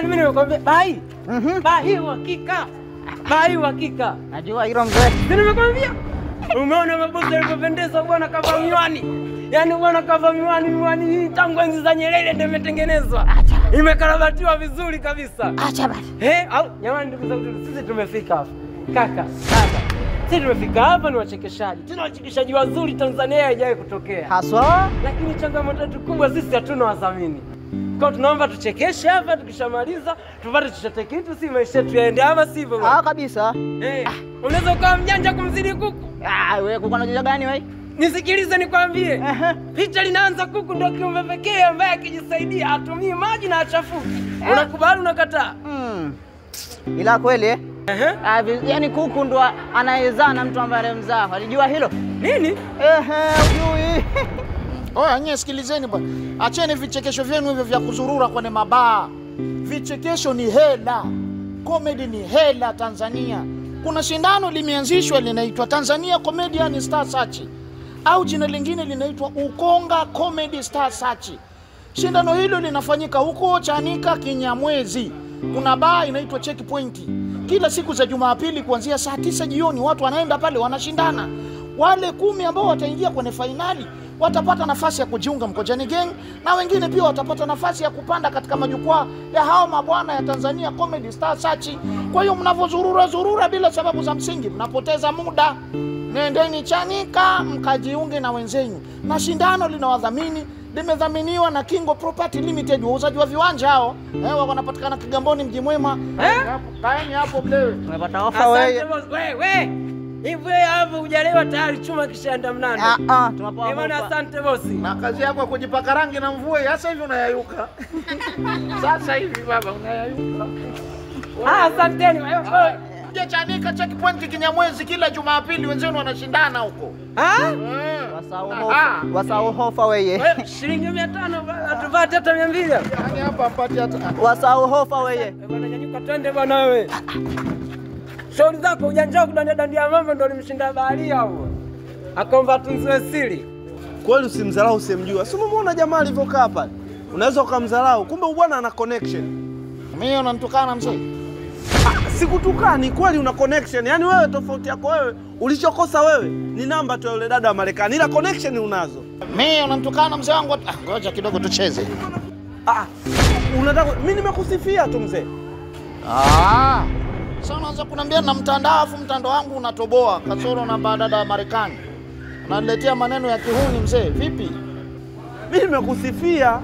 mimi nimekwambia bai. Bai uhakika. Bai uhakika. Najua hilo mzee. Nimekwambia. Umeona mabosi yalipopendeza bwana kava miwani. Yaani bwana kava miwani hii tangu enzi za Nyerere ndio imetengenezwa. Imekarabatiwa vizuri kabisa. Acha basi. Au jamani ndugu zangu sisi tumefika hapa. Kaka. Sisi tumefika hapa ni wachekeshaji. Tuna wachekeshaji wazuri Tanzania haijawahi kutokea. Haswa? Lakini changamoto yetu kubwa sisi hatuna wadhamini. Kwa tunaomba tuchekeshe hapa tukishamaliza tupate chochote kitu si maisha yetu yaende ama sivyo bwana. Kabisa. Unaweza ukawa mjanja kumzidi kuku. Wewe kuko na janja gani wewe? Nisikilize nikwambie. Picha linaanza kuku ndio kiumbe pekee ambaye akijisaidia atumie maji na achafuki. Unakubali unakataa? Ila kweli yaani kuku ndo anaezaa na mtu ambaye anamzaa. Alijua hilo? Nini? Ujui. Oya nyie sikilizeni bwana. Acheni vichekesho vyenu hivyo vya kuzurura kwenye mabaa. Vichekesho ni hela. Comedy ni hela Tanzania. Kuna shindano limeanzishwa linaitwa Tanzania Comedian Star Search au jina lingine linaitwa Ukonga Comedy Star Search. Shindano hilo linafanyika huko Chanika Kinyamwezi. Kuna baa inaitwa Checkpoint. Kila siku za Jumapili kuanzia saa 9 jioni watu wanaenda pale wanashindana. Wale 10 ambao wataingia kwenye finali watapata nafasi ya kujiunga Mkojani Gang na wengine pia watapata nafasi ya kupanda katika majukwaa ya hao mabwana ya Tanzania Comedy Star Search. Kwa hiyo mnavozurura bila sababu za msingi mnapoteza muda. Nendeni Chanika mkajiunge na wenzenyu. Na shindano linawadhamini limedhaminiwa na Kingo Property Limited, wauzaji wa viwanja hao. Wanapatikana Kigamboni Mji Mwema. Kaeni hapo mlewe. Umepata ofa wewe. Wewe. Hivi hapo hujalewa tayari chuma kishaenda mnane. Tunapaa ofa. Bwana asante bosi. Na kazi yako kujipaka rangi na mvua sasa hivi unayayuka. Sasa hivi baba unayayuka. Asanteni wewe. Kuja Chanika Checkpoint Kinyamwezi kila Jumapili wenzenu wanashindana huko. Wasahau hofa wewe. Shilingi 500 atupate hata 200. Yaani hapa apate hata. Wasahau hofa wewe. Bwana nyanyuka twende bwana wewe. Shauri zako ujanja kudandia mambo ndio nimshinda baharia huo. Akaomba tunziwe siri. Kweli usimdharau usimjua. Si umeona jamaa alivyokaa pale? Unaweza ukamdharau kumbe bwana ana connection. Mimi unanitukana mzee? Sikutukani, kweli una connection. Yaani wewe tofauti yako wewe, ulichokosa wewe ni namba tu yule dada wa Marekani. Ila connection unazo. Mimi unanitukana mzee wangu. Ngoja kidogo tucheze. Unataka mimi nimekusifia tu mzee. Sasa unaanza kuniambia na mtandao afu mtandao wangu unatoboa kasoro na dada wa Marekani. Unaniletea maneno ya kihuni mzee. Vipi? Mimi nimekusifia.